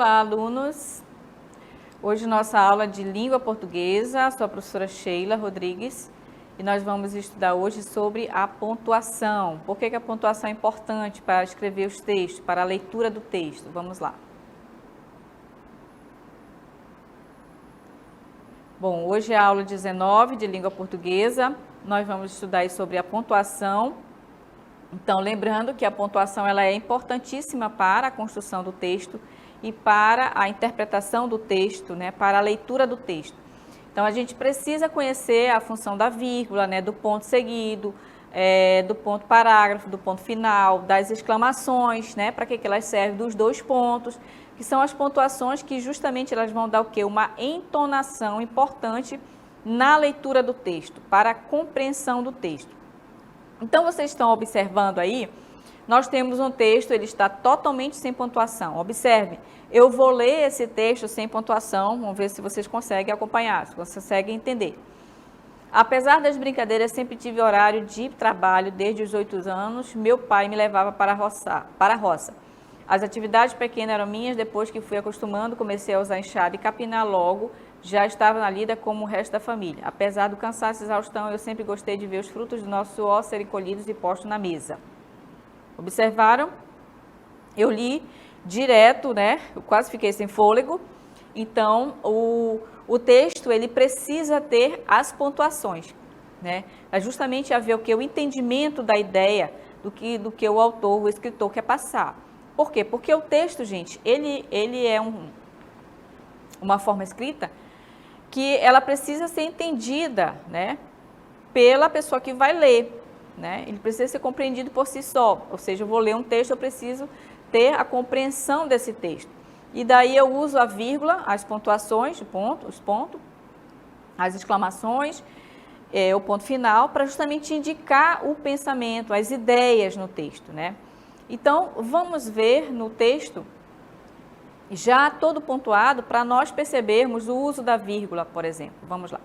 Olá, alunos! Hoje nossa aula de língua portuguesa, sou a professora Sheila Rodrigues e nós vamos estudar hoje sobre a pontuação. Por que a pontuação é importante para escrever os textos, para a leitura do texto? Vamos lá. Bom, hoje é a aula 19 de língua portuguesa, nós vamos estudar sobre a pontuação. Então, lembrando que a pontuação ela é importantíssima para a construção do texto e para a interpretação do texto, né, para a leitura do texto. Então, a gente precisa conhecer a função da vírgula, né, do ponto seguido, do ponto parágrafo, do ponto final, das exclamações, né, para que elas servem, dos dois pontos, que são as pontuações que justamente elas vão dar o quê? Uma entonação importante na leitura do texto, para a compreensão do texto. Então, vocês estão observando aí, nós temos um texto, ele está totalmente sem pontuação. Observe, eu vou ler esse texto sem pontuação, vamos ver se vocês conseguem acompanhar, se vocês conseguem entender. Apesar das brincadeiras, sempre tive horário de trabalho desde os 8 anos, meu pai me levava para a roça. As atividades pequenas eram minhas, depois que fui acostumando, comecei a usar enxada e capinar logo, já estava na lida como o resto da família. Apesar do cansaço e exaustão, eu sempre gostei de ver os frutos do nosso suor serem colhidos e postos na mesa. Observaram? Eu li direto, né? Eu quase fiquei sem fôlego. Então, o texto, ele precisa ter as pontuações, né? É justamente a ver o que? O entendimento da ideia do que o autor, o escritor quer passar. Por quê? Porque o texto, gente, ele é uma forma escrita que ela precisa ser entendida, né, pela pessoa que vai ler, né? Ele precisa ser compreendido por si só, ou seja, eu vou ler um texto, eu preciso ter a compreensão desse texto. E daí eu uso a vírgula, as pontuações, os pontos, as exclamações, o ponto final, para justamente indicar o pensamento, as ideias no texto, né? Então, vamos ver no texto já todo pontuado para nós percebermos o uso da vírgula, por exemplo. Vamos lá.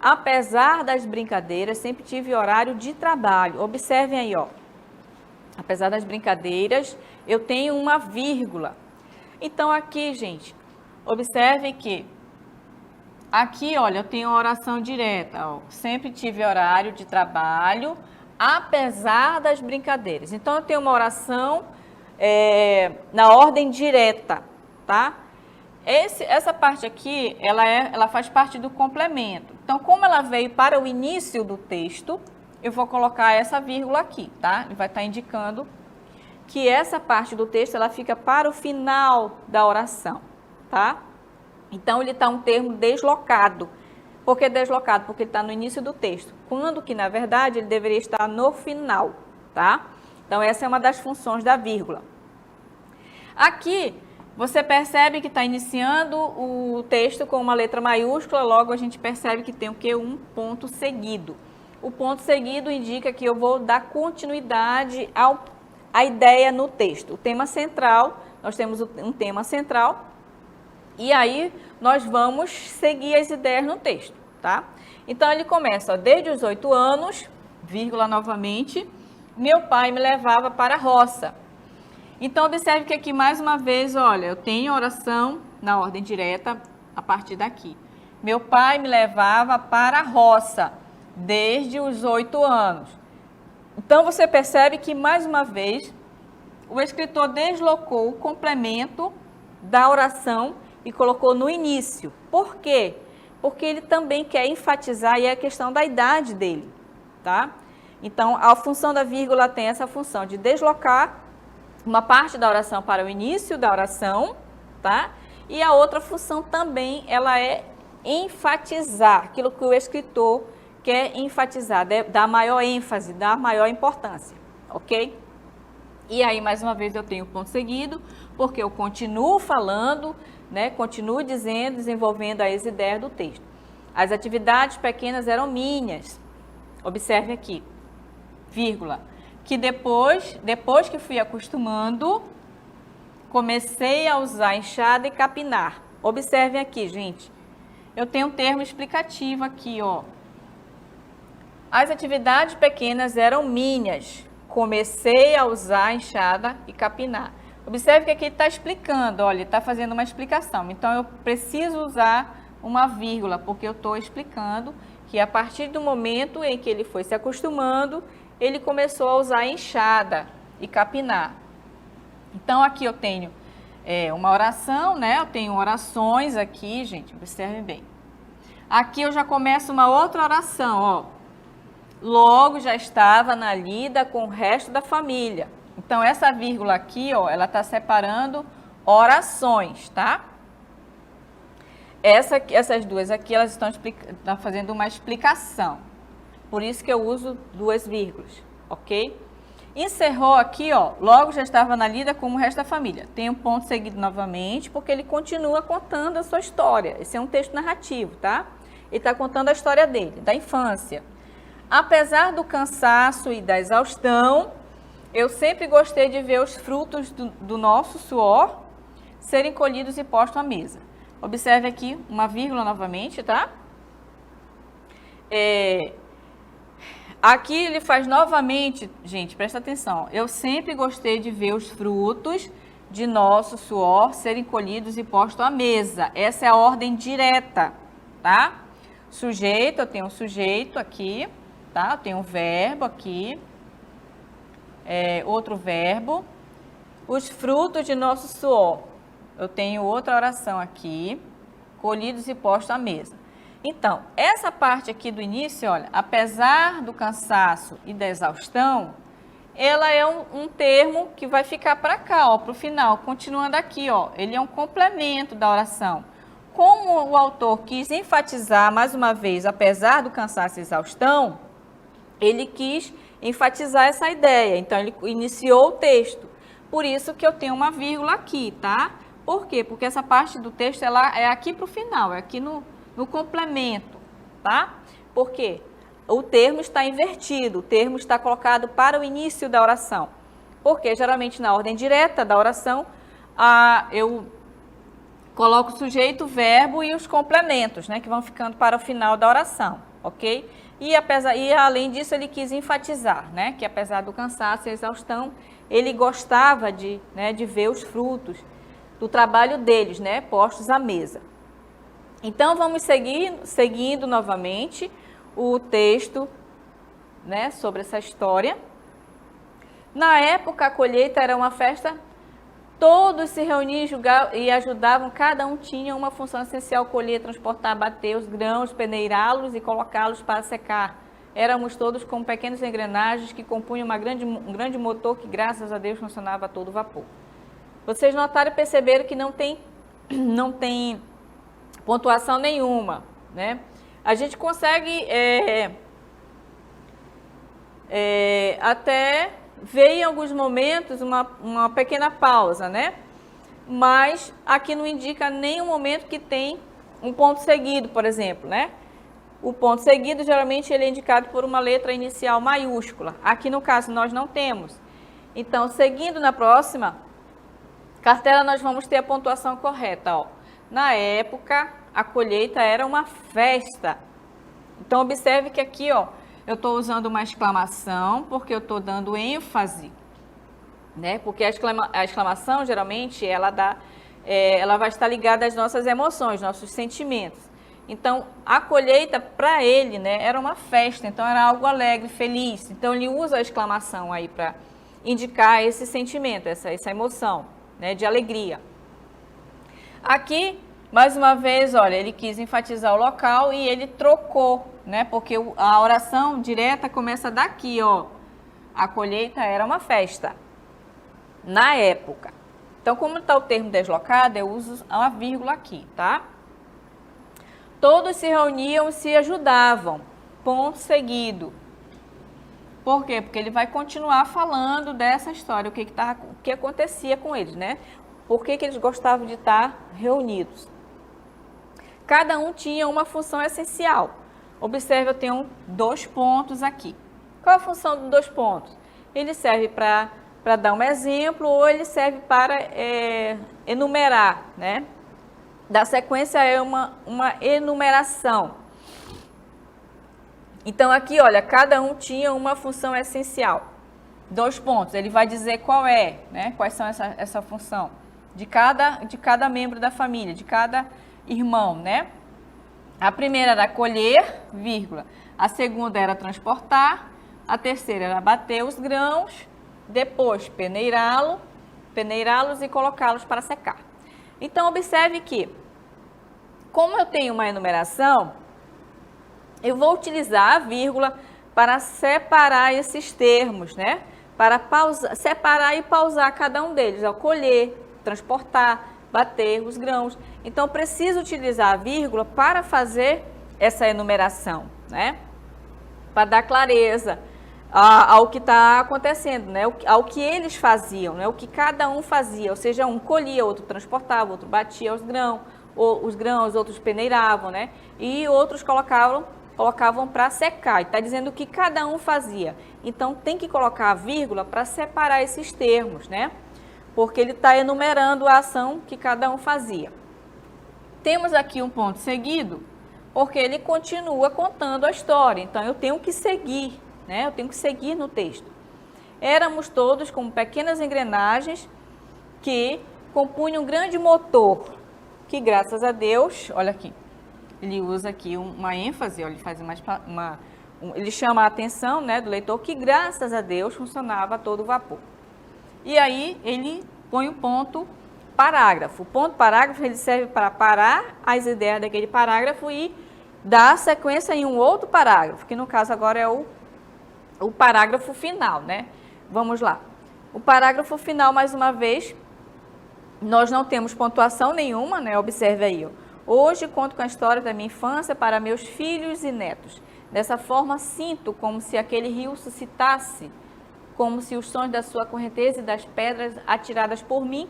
Apesar das brincadeiras, sempre tive horário de trabalho. Observem aí, ó. Apesar das brincadeiras, eu tenho uma vírgula. Então, aqui, gente, observem que aqui, olha, eu tenho oração direta, ó. Sempre tive horário de trabalho, apesar das brincadeiras. Então, eu tenho uma oração na ordem direta, tá? Essa parte aqui, ela faz parte do complemento. Então, como ela veio para o início do texto, eu vou colocar essa vírgula aqui, tá? Ele vai estar indicando que essa parte do texto, ela fica para o final da oração, tá? Então, ele está um termo deslocado. Por que deslocado? Porque ele está no início do texto, quando que, na verdade, ele deveria estar no final, tá? Então, essa é uma das funções da vírgula. Aqui, você percebe que está iniciando o texto com uma letra maiúscula, logo a gente percebe que tem o quê? Um ponto seguido. O ponto seguido indica que eu vou dar continuidade à ideia no texto. O tema central, nós temos um tema central, e aí nós vamos seguir as ideias no texto, tá? Então, ele começa, ó, desde os 8 anos, vírgula novamente, meu pai me levava para a roça. Então, observe que aqui, mais uma vez, olha, eu tenho a oração na ordem direta a partir daqui. Meu pai me levava para a roça desde os 8 anos. Então, você percebe que, mais uma vez, o escritor deslocou o complemento da oração e colocou no início. Por quê? Porque ele também quer enfatizar aí a questão da idade dele, tá? Então, a função da vírgula tem essa função de deslocar uma parte da oração para o início da oração, tá? E a outra função também, ela é enfatizar aquilo que o escritor quer enfatizar, dar maior ênfase, dar maior importância, ok? E aí, mais uma vez, eu tenho o ponto seguido, porque eu continuo falando, né? Continuo dizendo, desenvolvendo as ideias do texto. As atividades pequenas eram minhas. Observe aqui, vírgula. Que depois que fui acostumando, comecei a usar enxada e capinar. Observem aqui, gente. Eu tenho um termo explicativo aqui, ó. As atividades pequenas eram minhas. Comecei a usar enxada e capinar. Observe que aqui ele está explicando, olha, ele está fazendo uma explicação. Então, eu preciso usar uma vírgula, porque eu estou explicando que a partir do momento em que ele foi se acostumando, ele começou a usar enxada e capinar. Então, aqui eu tenho uma oração, né? Eu tenho orações aqui, gente, observem bem. Aqui eu já começo uma outra oração, ó. Logo já estava na lida com o resto da família. Então, essa vírgula aqui, ó, ela está separando orações, tá? Essas duas aqui, elas estão fazendo uma explicação. Por isso que eu uso duas vírgulas, ok? Encerrou aqui, ó, logo já estava na lida como o resto da família. Tem um ponto seguido novamente, porque ele continua contando a sua história. Esse é um texto narrativo, tá? Ele está contando a história dele, da infância. Apesar do cansaço e da exaustão, eu sempre gostei de ver os frutos do nosso suor serem colhidos e postos à mesa. Observe aqui uma vírgula novamente, tá? Aqui ele faz novamente, gente, presta atenção. Eu sempre gostei de ver os frutos de nosso suor serem colhidos e postos à mesa. Essa é a ordem direta, tá? Sujeito, eu tenho um sujeito aqui, tá? Eu tenho um verbo aqui, outro verbo. Os frutos de nosso suor. Eu tenho outra oração aqui, colhidos e postos à mesa. Então, essa parte aqui do início, olha, apesar do cansaço e da exaustão, ela é um termo que vai ficar para cá, ó, para o final, continuando aqui, ó. Ele é um complemento da oração. Como o autor quis enfatizar, mais uma vez, apesar do cansaço e exaustão, ele quis enfatizar essa ideia. Então, ele iniciou o texto. Por isso que eu tenho uma vírgula aqui, tá? Por quê? Porque essa parte do texto, ela é aqui para o final, é aqui no complemento, tá? Por quê? O termo está invertido, o termo está colocado para o início da oração. Porque, geralmente, na ordem direta da oração, eu coloco o sujeito, o verbo e os complementos, né? Que vão ficando para o final da oração, ok? E além disso, ele quis enfatizar, né? Que apesar do cansaço e exaustão, ele gostava de ver os frutos do trabalho deles, né? Postos à mesa. Então, vamos seguindo novamente o texto, né, sobre essa história. Na época, a colheita era uma festa, todos se reuniam e ajudavam, cada um tinha uma função essencial: colher, transportar, bater os grãos, peneirá-los e colocá-los para secar. Éramos todos como pequenas engrenagens que compunham um grande motor que, graças a Deus, funcionava a todo vapor. Vocês notaram e perceberam que não tem pontuação nenhuma, né? A gente consegue até ver em alguns momentos uma pequena pausa, né? Mas aqui não indica nenhum momento que tem um ponto seguido, por exemplo, né? O ponto seguido, geralmente, ele é indicado por uma letra inicial maiúscula. Aqui, no caso, nós não temos. Então, seguindo na próxima cartela, nós vamos ter a pontuação correta, ó. Na época, a colheita era uma festa. Então, observe que aqui, ó, eu estou usando uma exclamação porque eu estou dando ênfase, né? Porque a exclamação, geralmente, ela vai estar ligada às nossas emoções, nossos sentimentos. Então, a colheita, para ele, né, era uma festa, então era algo alegre, feliz. Então, ele usa a exclamação aí para indicar esse sentimento, essa emoção, né, de alegria. Aqui, mais uma vez, olha, ele quis enfatizar o local e ele trocou, né? Porque a oração direta começa daqui, ó. A colheita era uma festa, na época. Então, como está o termo deslocado, eu uso uma vírgula aqui, tá? Todos se reuniam e se ajudavam, ponto seguido. Por quê? Porque ele vai continuar falando dessa história, o que acontecia com eles, né? Por que eles gostavam de estar reunidos. Cada um tinha uma função essencial. Observe, eu tenho 2 pontos aqui. Qual a função dos 2 pontos? Ele serve para dar um exemplo ou ele serve para enumerar, né? Da sequência é uma enumeração. Então, aqui, olha, cada um tinha uma função essencial. 2 pontos. Ele vai dizer qual é, né? Quais são essa função de cada membro da família, de cada irmão, né? A primeira era colher, vírgula. A segunda era transportar. A terceira era bater os grãos. Depois peneirá-los e colocá-los para secar. Então, observe que, como eu tenho uma enumeração, eu vou utilizar a vírgula para separar esses termos, né? Para separar e pausar cada um deles. Colher, transportar, bater os grãos. Então, preciso utilizar a vírgula para fazer essa enumeração, né? Para dar clareza ao que está acontecendo, né? Ao que eles faziam, né? O que cada um fazia. Ou seja, um colhia, outro transportava, outro batia os grãos, outros peneiravam, né? E outros colocavam para secar. E está dizendo o que cada um fazia. Então, tem que colocar a vírgula para separar esses termos, né? Porque ele está enumerando a ação que cada um fazia. Temos aqui um ponto seguido, porque ele continua contando a história. Então, eu tenho que seguir, né? Eu tenho que seguir no texto. Éramos todos como pequenas engrenagens que compunham um grande motor, que graças a Deus, olha aqui, ele usa aqui uma ênfase, ele faz ele chama a atenção, né, do leitor que graças a Deus funcionava a todo vapor. E aí ele põe o ponto parágrafo. O ponto parágrafo ele serve para parar as ideias daquele parágrafo e dar sequência em um outro parágrafo, que no caso agora é o parágrafo final, né? Vamos lá. O parágrafo final, mais uma vez, nós não temos pontuação nenhuma, né? Observe aí, ó. Hoje conto com a história da minha infância para meus filhos e netos. Dessa forma, sinto como se aquele rio suscitasse, como se os sons da sua correnteza e das pedras atiradas por mim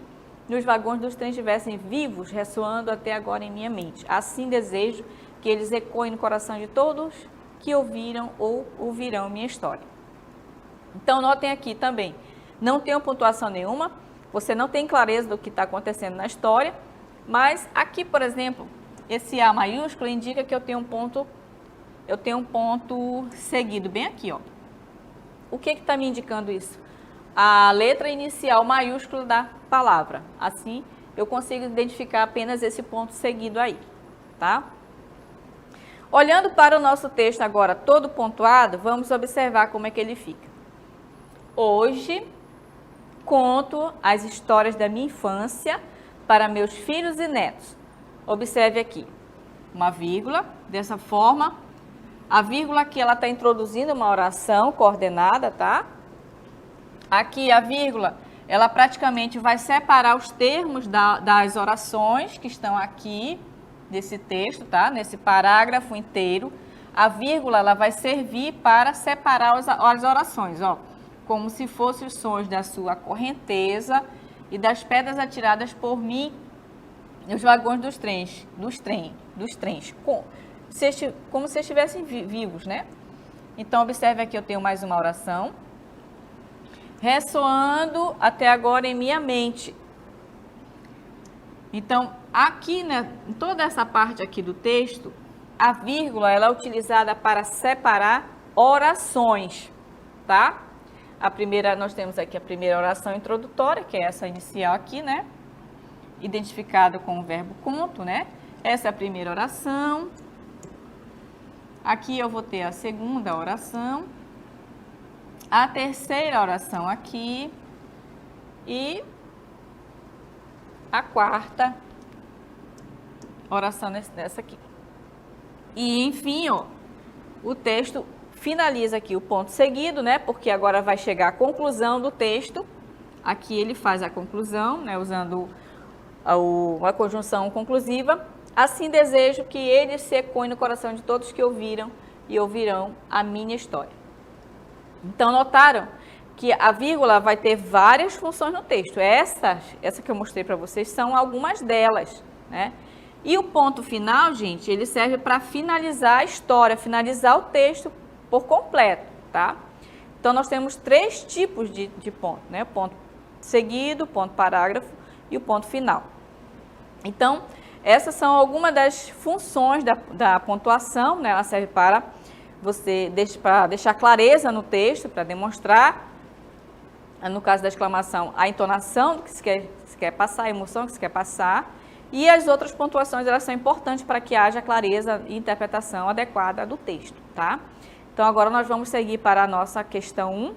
nos vagões dos trens estivessem vivos, ressoando até agora em minha mente. Assim desejo que eles ecoem no coração de todos que ouviram ou ouvirão minha história. Então, notem aqui também, não tem pontuação nenhuma, você não tem clareza do que está acontecendo na história, mas aqui, por exemplo, esse A maiúsculo indica que eu tenho um ponto seguido bem aqui, ó. O que está me indicando isso? A letra inicial maiúscula da palavra. Assim, eu consigo identificar apenas esse ponto seguido aí, tá? Olhando para o nosso texto agora todo pontuado, vamos observar como é que ele fica. Hoje, conto as histórias da minha infância para meus filhos e netos. Observe aqui, uma vírgula, dessa forma. A vírgula aqui, ela está introduzindo uma oração coordenada, tá? Aqui a vírgula, ela praticamente vai separar os termos das orações que estão aqui nesse texto, tá? Nesse parágrafo inteiro. A vírgula, ela vai servir para separar as orações, ó. Como se fossem os sons da sua correnteza e das pedras atiradas por mim nos vagões dos trens, como se estivessem vivos, né? Então, observe aqui, eu tenho mais uma oração. Ressoando até agora em minha mente. Então, aqui, né, em toda essa parte aqui do texto, a vírgula, ela é utilizada para separar orações, tá? Nós temos aqui a primeira oração introdutória, que é essa inicial aqui, né? Identificada com o verbo conto, né? Essa é a primeira oração. Aqui eu vou ter a segunda oração, a terceira oração aqui e a quarta oração nessa aqui. E, enfim, ó, o texto finaliza aqui o ponto seguido, né? Porque agora vai chegar a conclusão do texto. Aqui ele faz a conclusão, né? Usando a conjunção conclusiva. Assim desejo que eles se ecoem no coração de todos que ouviram e ouvirão a minha história. Então, notaram que a vírgula vai ter várias funções no texto. Essa que eu mostrei para vocês são algumas delas, né? E o ponto final, gente, ele serve para finalizar a história, finalizar o texto por completo, tá? Então, nós temos 3 tipos de ponto, né? Ponto seguido, ponto parágrafo e o ponto final. Então, essas são algumas das funções da pontuação, né? Ela serve para deixar clareza no texto, para demonstrar no caso da exclamação, a entonação do que se quer passar, a emoção que se quer passar. E as outras pontuações, elas são importantes para que haja clareza e interpretação adequada do texto, tá? Então, agora nós vamos seguir para a nossa questão 1.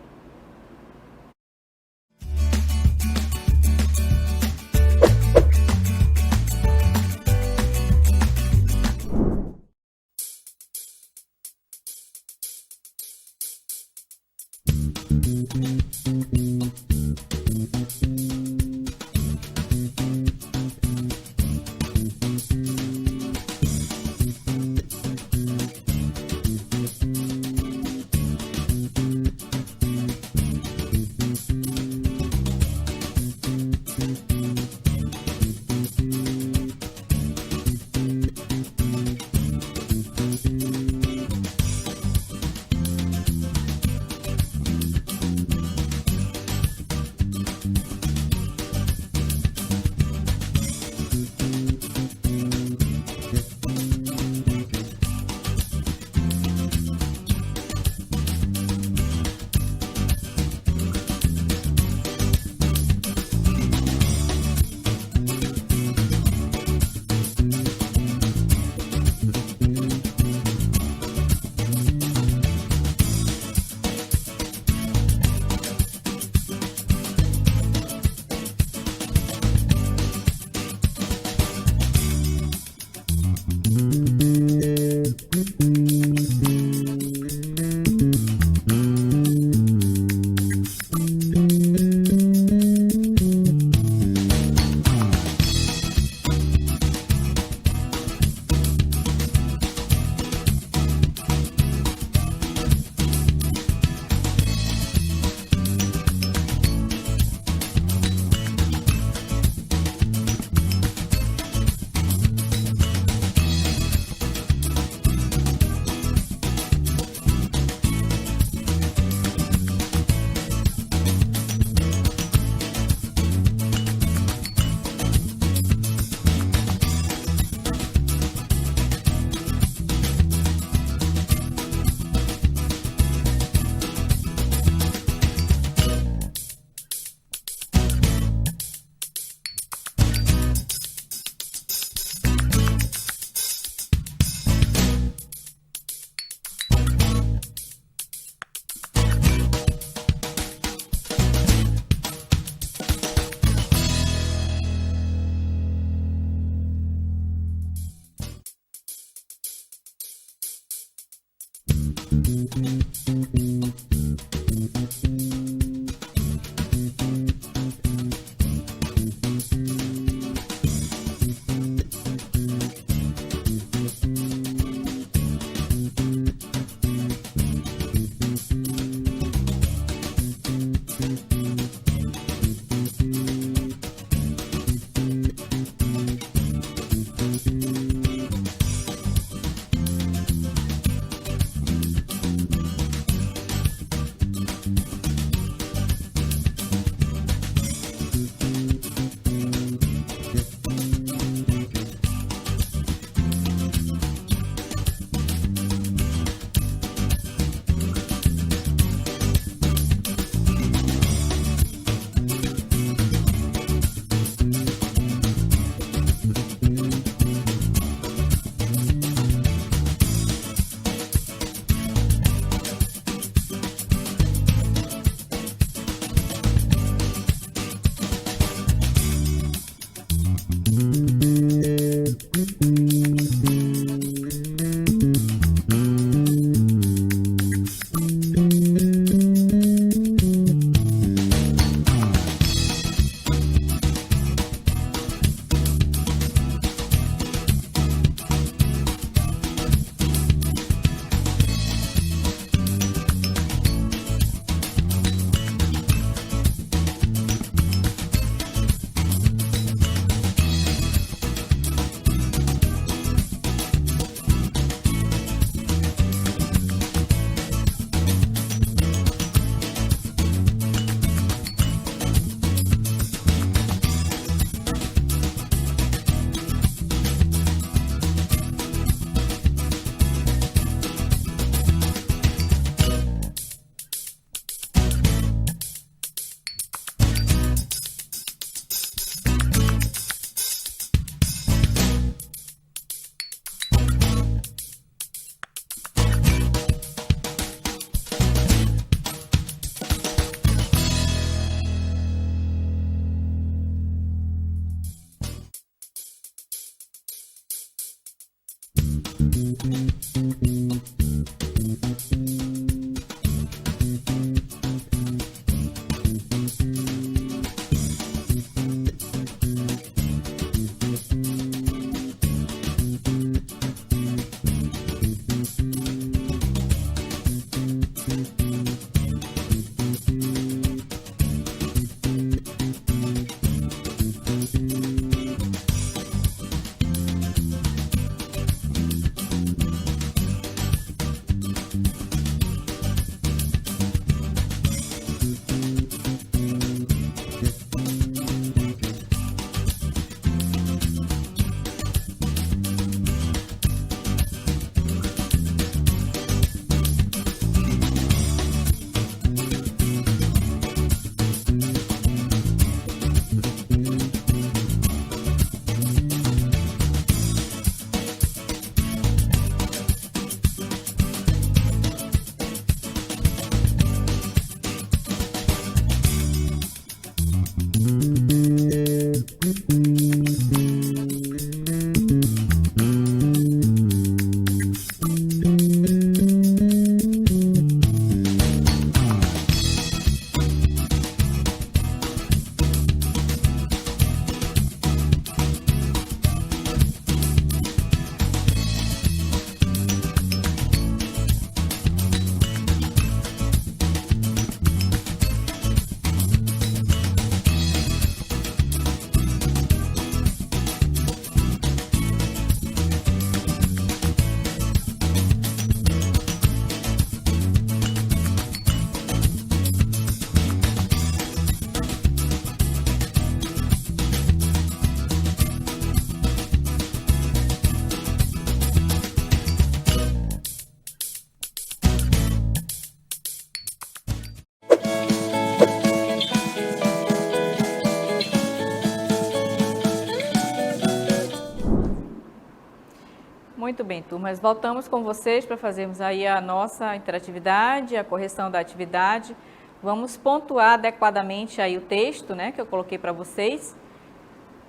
Muito bem, turmas, voltamos com vocês para fazermos aí a nossa interatividade, a correção da atividade. Vamos pontuar adequadamente aí o texto, né, que eu coloquei para vocês.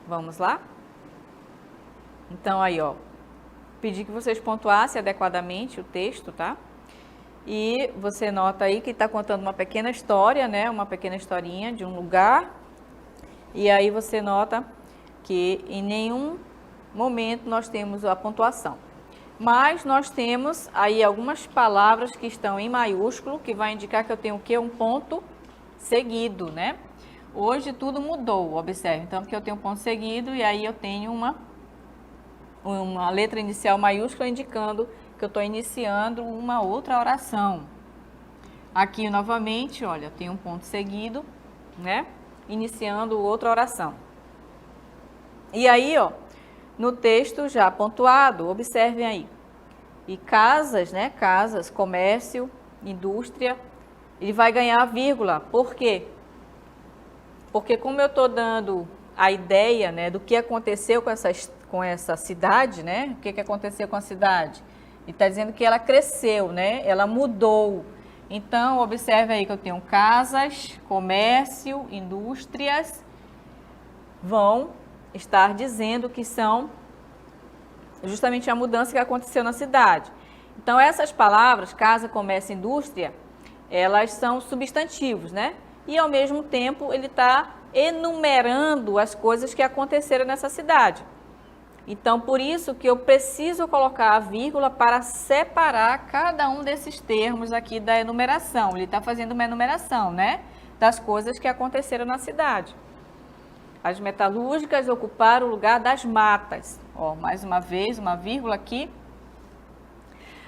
Vamos lá? Então aí, ó, pedi que vocês pontuassem adequadamente o texto, tá? E você nota aí que está contando uma pequena história, né, uma pequena historinha de um lugar. E aí você nota que em nenhum momento nós temos a pontuação. Mas nós temos aí algumas palavras que estão em maiúsculo, que vai indicar que eu tenho o quê? Um ponto seguido, né? Hoje tudo mudou, observe. Então, porque eu tenho um ponto seguido e aí eu tenho uma letra inicial maiúscula indicando que eu estou iniciando uma outra oração. Aqui, novamente, olha, eu tenho um ponto seguido, né? Iniciando outra oração. E aí, ó, no texto já pontuado, observem aí. E casas, né? Casas, comércio, indústria, ele vai ganhar vírgula. Por quê? Porque como eu estou dando a ideia, né, do que aconteceu com essa cidade, né? O que aconteceu com a cidade? Ele está dizendo que ela cresceu, né? Ela mudou. Então, observe aí que eu tenho casas, comércio, indústrias, vão estar dizendo que são justamente a mudança que aconteceu na cidade. Então, essas palavras, casa, comércio, indústria, elas são substantivos, né? E, ao mesmo tempo, ele está enumerando as coisas que aconteceram nessa cidade. Então, por isso que eu preciso colocar a vírgula para separar cada um desses termos aqui da enumeração. Ele está fazendo uma enumeração, né? Das coisas que aconteceram na cidade. As metalúrgicas ocuparam o lugar das matas. Ó, mais uma vez, uma vírgula aqui.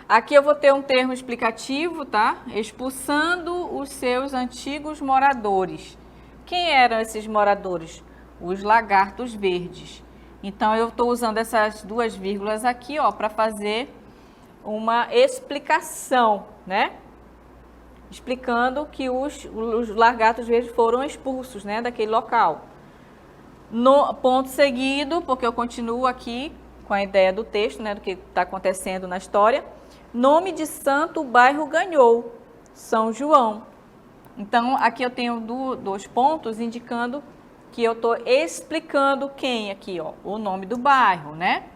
Aqui eu vou ter um termo explicativo, tá? Expulsando os seus antigos moradores. Quem eram esses moradores? Os lagartos verdes. Então, eu estou usando essas duas vírgulas aqui, ó, para fazer uma explicação, né? Explicando que os lagartos verdes foram expulsos, né, daquele local. No ponto seguido, porque eu continuo aqui com a ideia do texto, né, do que está acontecendo na história. Nome de santo o bairro ganhou, São João. Então, aqui eu tenho dois pontos indicando que eu estou explicando quem aqui, ó, o nome do bairro, né?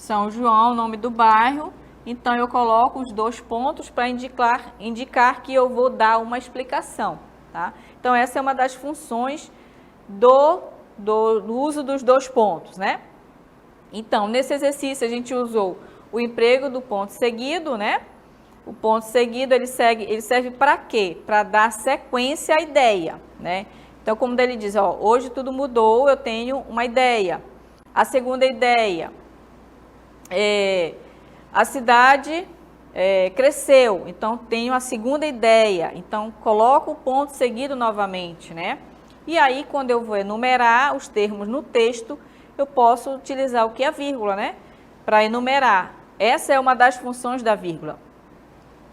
São João, nome do bairro. Então, eu coloco os 2 pontos para indicar que eu vou dar uma explicação, tá? Então, essa é uma das funções do uso dos 2 pontos, né? Então, nesse exercício, a gente usou o emprego do ponto seguido, né? O ponto seguido, ele serve para quê? Para dar sequência à ideia, né? Então, como ele diz, ó, hoje tudo mudou, eu tenho uma ideia. A segunda ideia, a cidade cresceu, então tenho a segunda ideia. Então, coloco o ponto seguido novamente, né? E aí, quando eu vou enumerar os termos no texto, eu posso utilizar o que? A vírgula, né? Para enumerar. Essa é uma das funções da vírgula.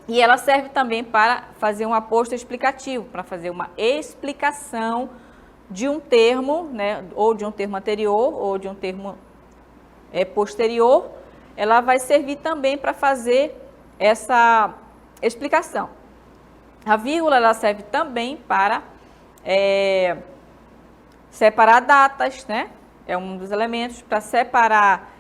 E ela serve também para fazer um aposto explicativo, para fazer uma explicação de um termo, né? Ou de um termo anterior, ou de um termo posterior. Ela vai servir também para fazer essa explicação. A vírgula, ela serve também para separar datas, né? É um dos elementos para separar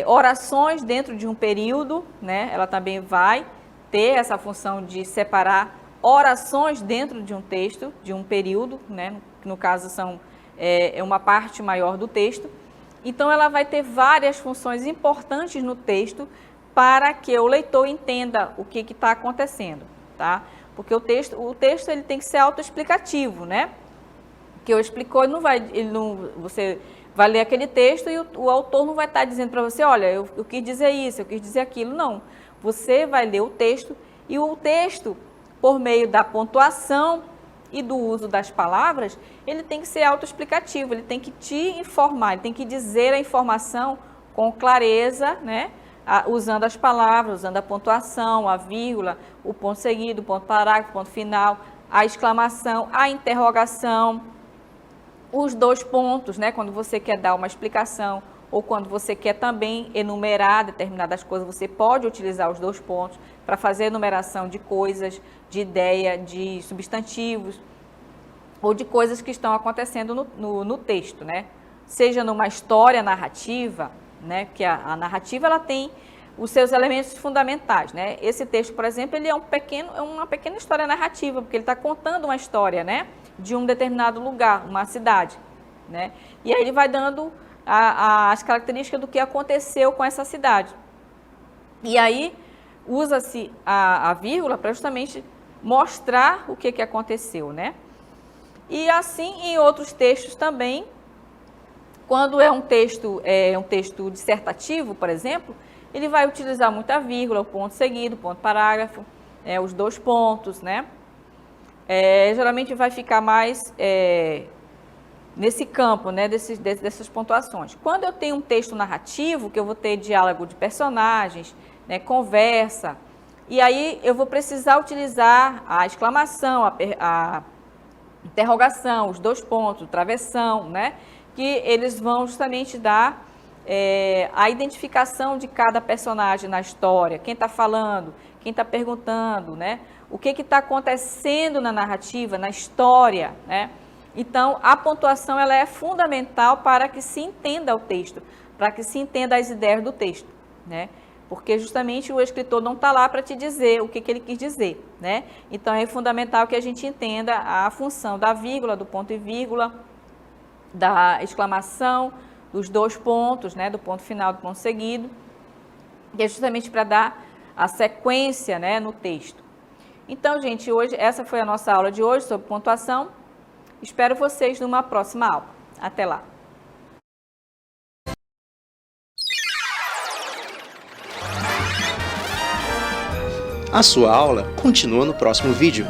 orações dentro de um período, né? Ela também vai ter essa função de separar orações dentro de um texto, de um período, né? No caso é uma parte maior do texto. Então, ela vai ter várias funções importantes no texto para que o leitor entenda o que está acontecendo, tá? Porque o texto ele tem que ser autoexplicativo, né? Que eu explicou, você vai ler aquele texto e o autor não vai estar dizendo para você, olha, eu quis dizer isso, eu quis dizer aquilo. Não, você vai ler o texto e o texto, por meio da pontuação e do uso das palavras, ele tem que ser autoexplicativo, ele tem que te informar, ele tem que dizer a informação com clareza, né? Usando as palavras, usando a pontuação, a vírgula, o ponto seguido, o ponto parágrafo, o ponto final, a exclamação, a interrogação, os 2 pontos, né? Quando você quer dar uma explicação ou quando você quer também enumerar determinadas coisas, você pode utilizar os 2 pontos para fazer enumeração de coisas, de ideia, de substantivos ou de coisas que estão acontecendo no texto, né? Seja numa história narrativa, né? Porque a narrativa ela tem os seus elementos fundamentais, né? Esse texto, por exemplo, ele é uma pequena história narrativa, porque ele está contando uma história, né? De um determinado lugar, uma cidade, né? E aí ele vai dando as características do que aconteceu com essa cidade. E aí usa-se a vírgula para justamente mostrar o que aconteceu, né? E assim em outros textos também, quando é um texto dissertativo, por exemplo, ele vai utilizar muito a vírgula, o ponto seguido, o ponto parágrafo, os 2 pontos, né? Geralmente vai ficar mais nesse campo, né, dessas pontuações. Quando eu tenho um texto narrativo, que eu vou ter diálogo de personagens, né, conversa, e aí eu vou precisar utilizar a exclamação, a interrogação, os 2 pontos, o travessão, né, que eles vão justamente dar a identificação de cada personagem na história, quem está falando, quem está perguntando, né, o que está acontecendo na narrativa, na história, né. Então, a pontuação ela é fundamental para que se entenda o texto, para que se entenda as ideias do texto, né? Porque justamente o escritor não está lá para te dizer o que ele quis dizer, né? Então, é fundamental que a gente entenda a função da vírgula, do ponto e vírgula, da exclamação, dos 2 pontos, né? Do ponto final, do ponto seguido, que é justamente para dar a sequência, né, no texto. Então, gente, essa foi a nossa aula de hoje sobre pontuação. Espero vocês numa próxima aula. Até lá! A sua aula continua no próximo vídeo.